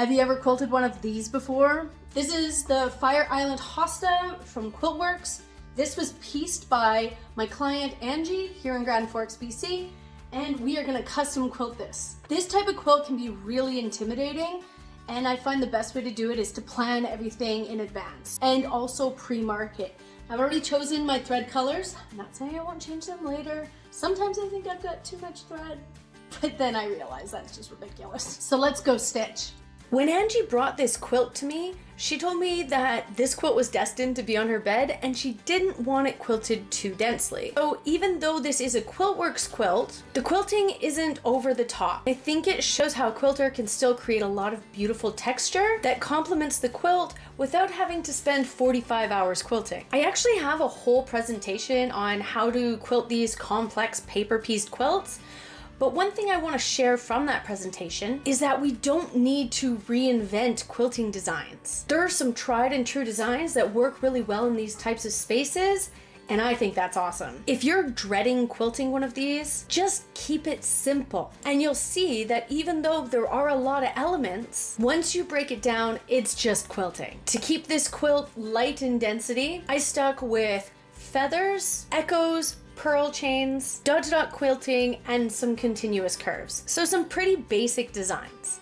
Have you ever quilted one of these before? This is the Fire Island Hosta from Quiltworx. This was pieced by my client Angie here in Grand Forks, BC, and we are gonna custom quilt this. This type of quilt can be really intimidating, and I find the best way to do it is to plan everything in advance and also pre-mark it. I've already chosen my thread colors. I'm not saying I won't change them later. Sometimes I think I've got too much thread, but then I realize that's just ridiculous. So let's go stitch. When Angie brought this quilt to me, she told me that this quilt was destined to be on her bed and she didn't want it quilted too densely. So even though this is a Quiltworx quilt, the quilting isn't over the top. I think it shows how a quilter can still create a lot of beautiful texture that complements the quilt without having to spend 45 hours quilting. I actually have a whole presentation on how to quilt these complex paper pieced quilts. But one thing I want to share from that presentation is that we don't need to reinvent quilting designs. There are some tried and true designs that work really well in these types of spaces, and I think that's awesome. If you're dreading quilting one of these, just keep it simple. And you'll see that even though there are a lot of elements, once you break it down, it's just quilting. To keep this quilt light in density, I stuck with feathers, echoes, pearl chains, dot quilting, and some continuous curves. So some pretty basic designs.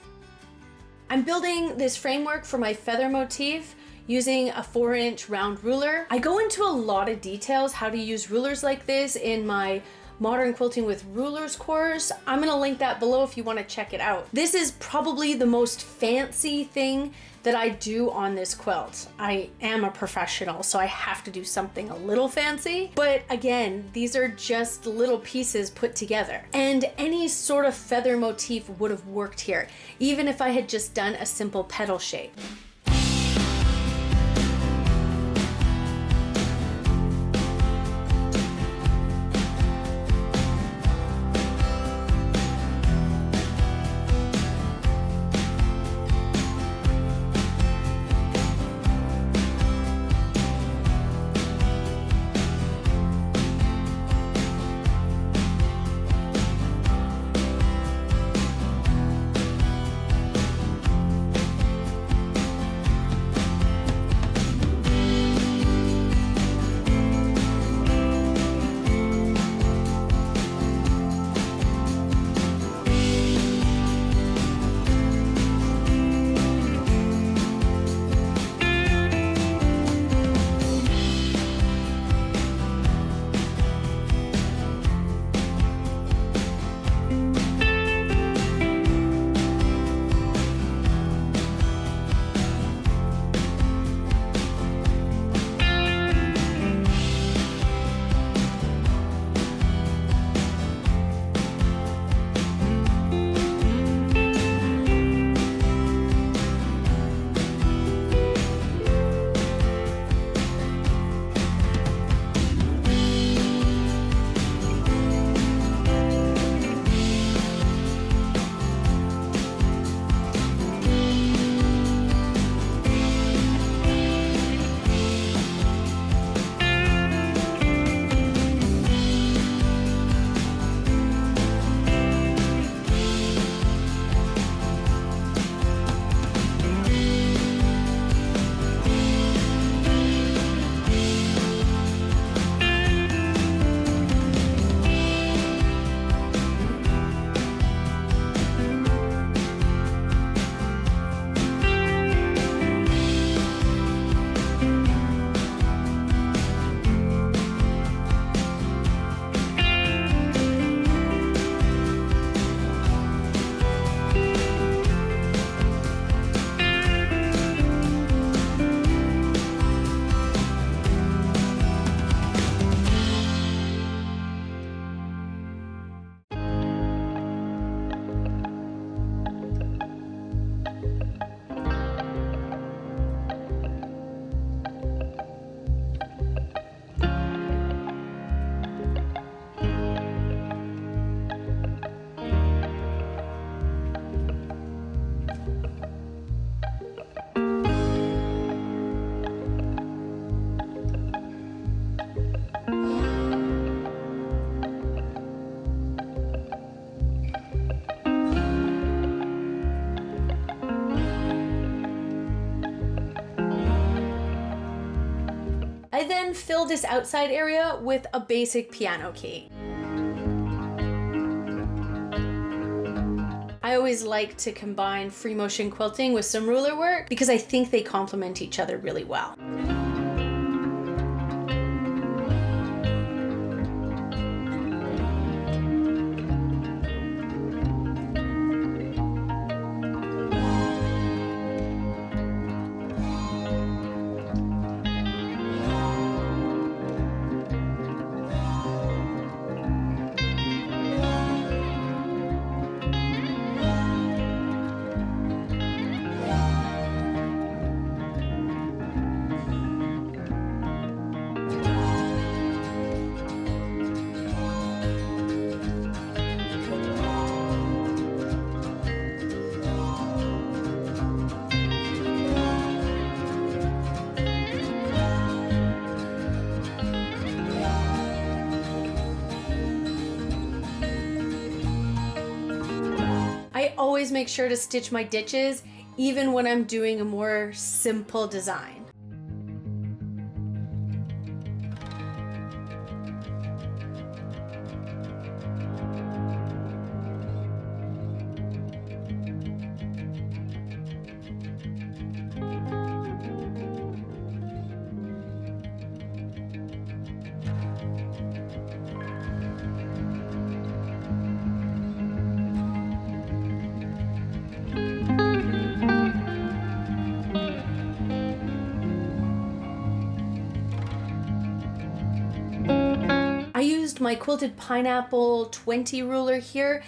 I'm building this framework for my feather motif using a 4-inch round ruler. I go into a lot of details how to use rulers like this in my Modern Quilting with Rulers course. I'm gonna link that below if you wanna check it out. This is probably the most fancy thing that I do on this quilt. I am a professional, so I have to do something a little fancy. But again, these are just little pieces put together. And any sort of feather motif would have worked here, even if I had just done a simple petal shape. I then fill this outside area with a basic piano key. I always like to combine free motion quilting with some ruler work because I think they complement each other really well. I always make sure to stitch my ditches, even when I'm doing a more simple design. I used my quilted pineapple 20 ruler here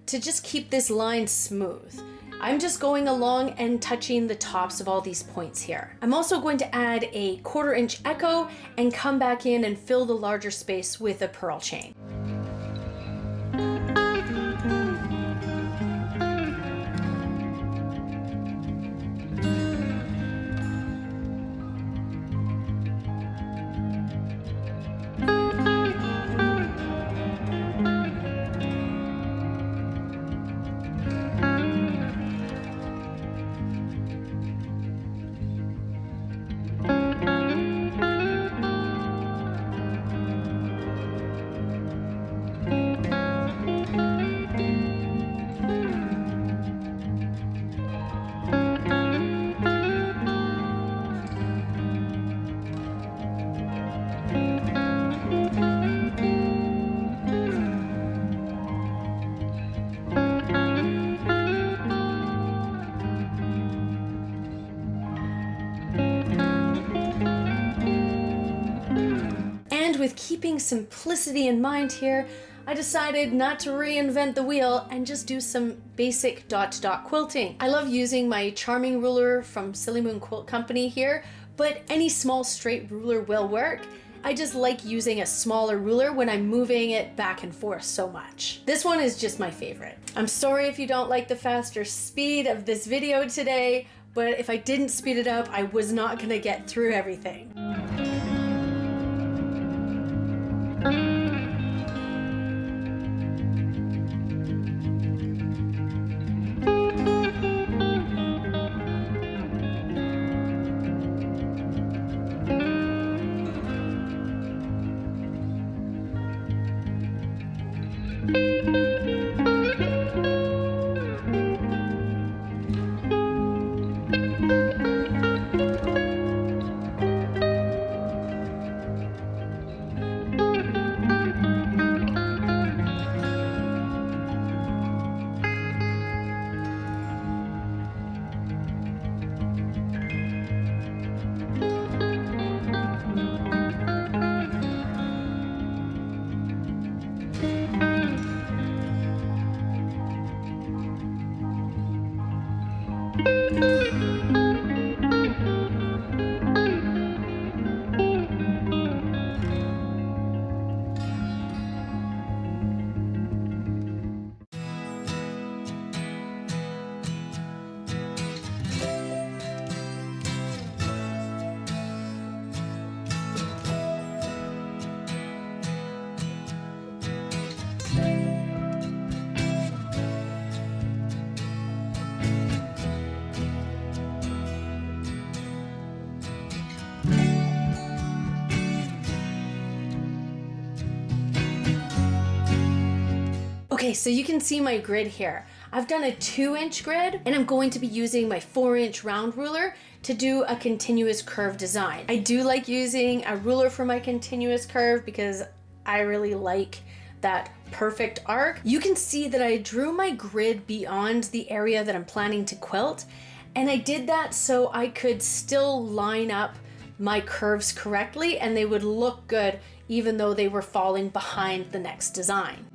to just keep this line smooth. I'm just going along and touching the tops of all these points here. I'm also going to add a 1/4 inch echo and come back in and fill the larger space with a purl chain. With keeping simplicity in mind here, I decided not to reinvent the wheel and just do some basic dot-to-dot quilting. I love using my charming ruler from Silly Moon Quilt Company here, but any small straight ruler will work. I just like using a smaller ruler when I'm moving it back and forth so much. This one is just my favorite. I'm sorry if you don't like the faster speed of this video today, but if I didn't speed it up, I was not gonna get through everything. Okay, so you can see my grid here. I've done a 2-inch grid, and I'm going to be using my 4-inch round ruler to do a continuous curve design. I do like using a ruler for my continuous curve because I really like that perfect arc. You can see that I drew my grid beyond the area that I'm planning to quilt, and I did that so I could still line up my curves correctly and they would look good even though they were falling behind the next design.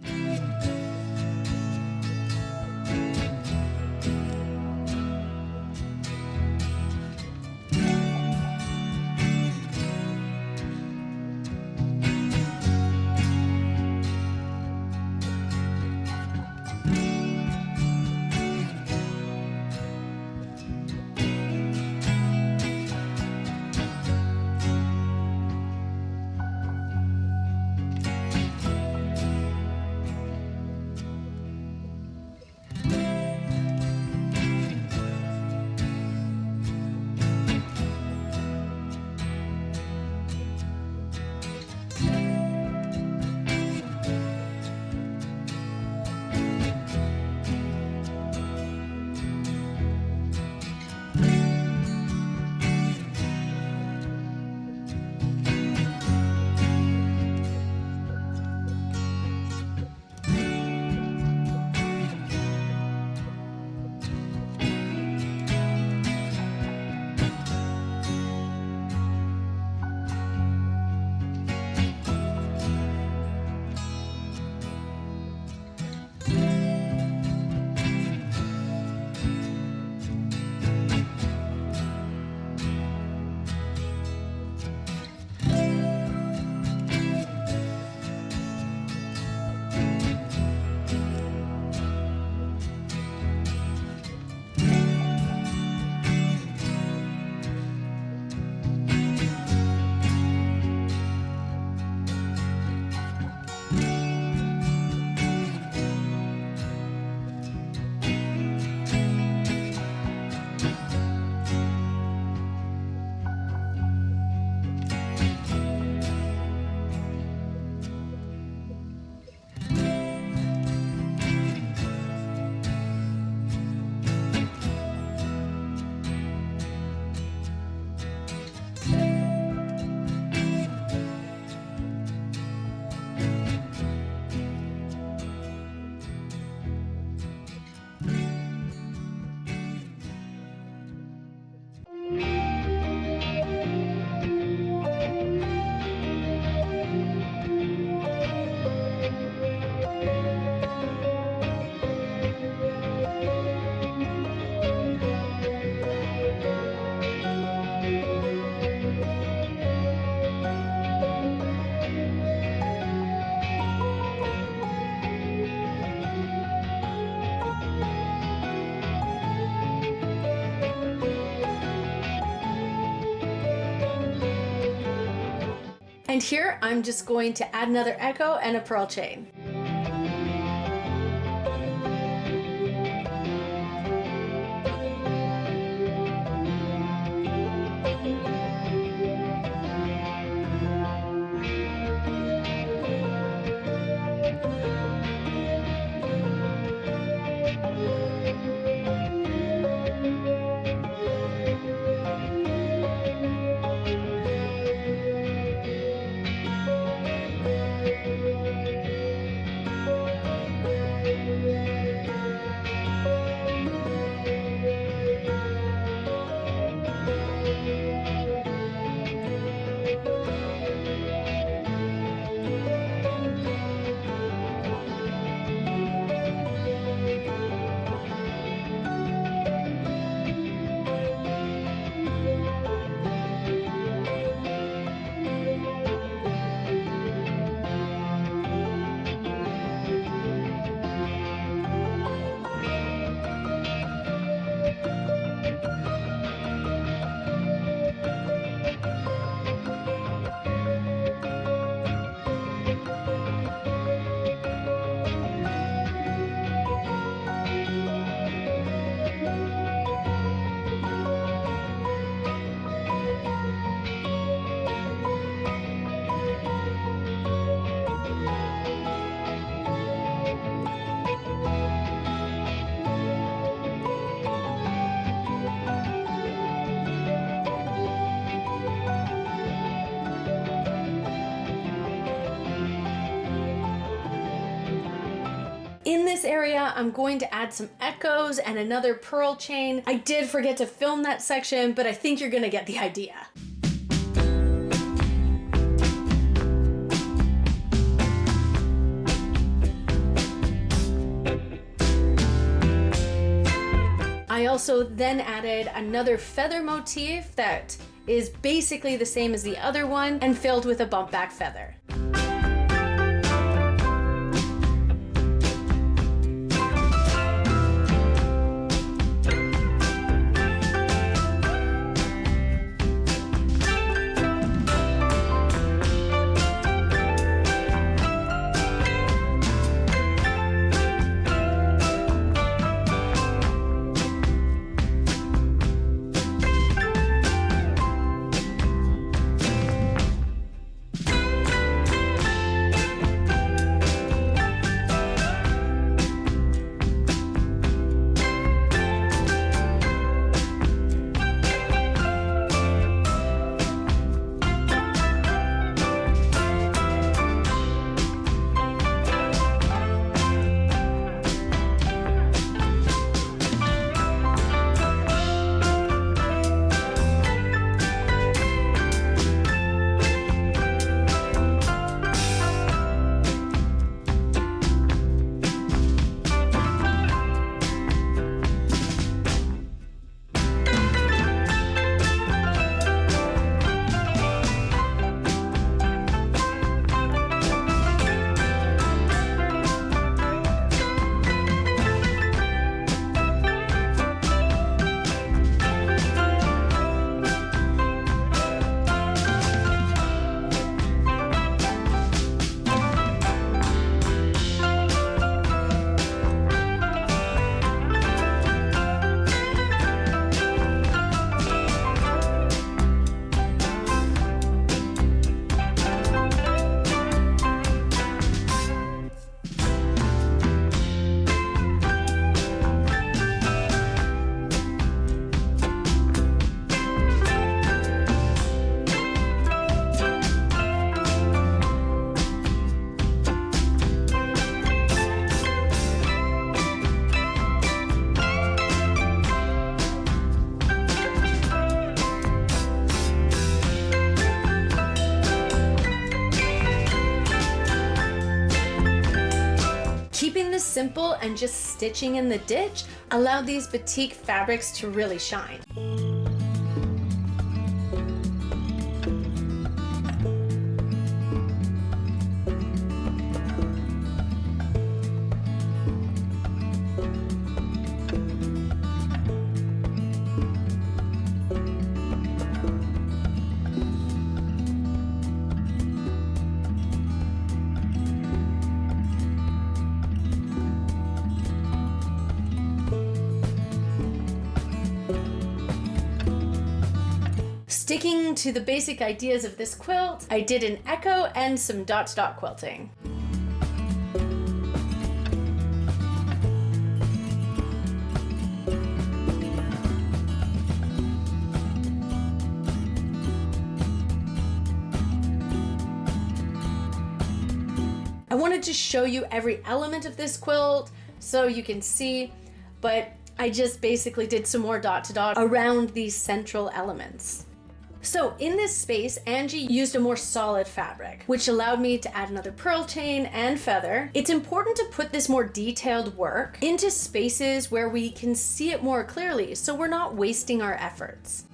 And here I'm just going to add another echo and a purl chain. this area, I'm going to add some echoes and another purl chain. I did forget to film that section, but I think you're gonna get the idea. I also then added another feather motif that is basically the same as the other one and filled with a bump back feather. Keeping this simple and just stitching in the ditch allowed these batik fabrics to really shine. Sticking to the basic ideas of this quilt, I did an echo and some dot-to-dot quilting. I wanted to show you every element of this quilt so you can see, but I just basically did some more dot-to-dot around these central elements. So in this space, Angie used a more solid fabric, which allowed me to add another purl chain and feather. It's important to put this more detailed work into spaces where we can see it more clearly, so we're not wasting our efforts.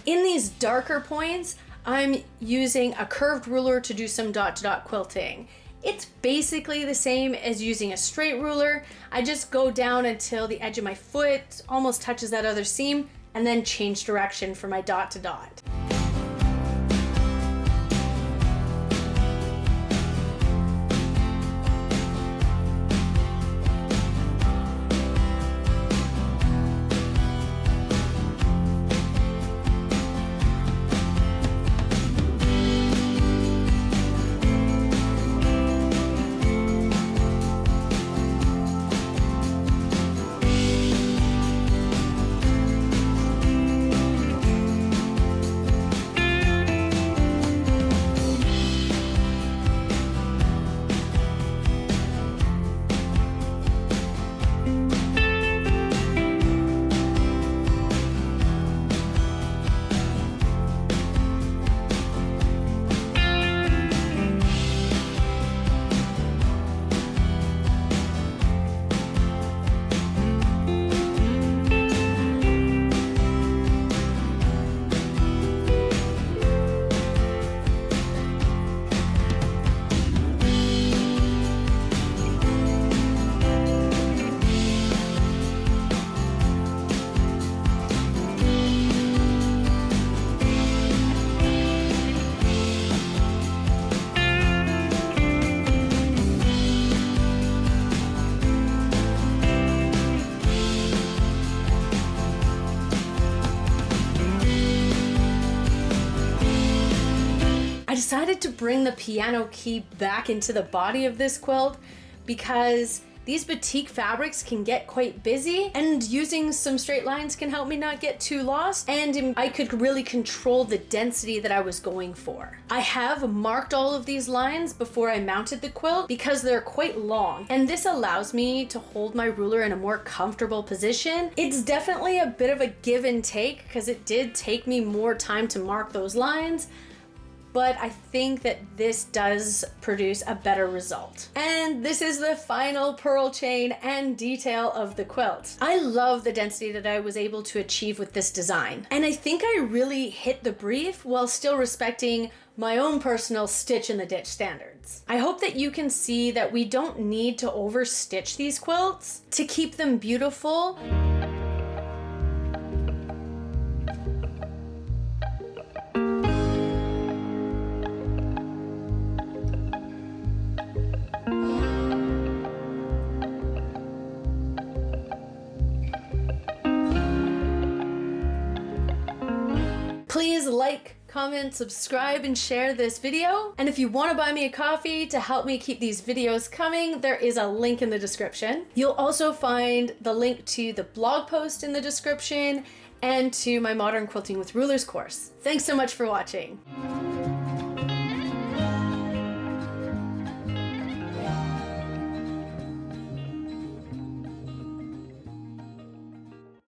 In these darker points, I'm using a curved ruler to do some dot-to-dot quilting. It's basically the same as using a straight ruler. I just go down until the edge of my foot almost touches that other seam and then change direction for my dot-to-dot. I decided to bring the piano key back into the body of this quilt because these batik fabrics can get quite busy, and using some straight lines can help me not get too lost, and I could really control the density that I was going for. I have marked all of these lines before I mounted the quilt because they're quite long, and this allows me to hold my ruler in a more comfortable position. It's definitely a bit of a give and take because it did take me more time to mark those lines, but I think that this does produce a better result. And this is the final purl chain and detail of the quilt. I love the density that I was able to achieve with this design. And I think I really hit the brief while still respecting my own personal stitch in the ditch standards. I hope that you can see that we don't need to overstitch these quilts to keep them beautiful. Please like, comment, subscribe, and share this video. And if you want to buy me a coffee to help me keep these videos coming, there is a link in the description. You'll also find the link to the blog post in the description and to my Modern Quilting with Rulers course. Thanks so much for watching.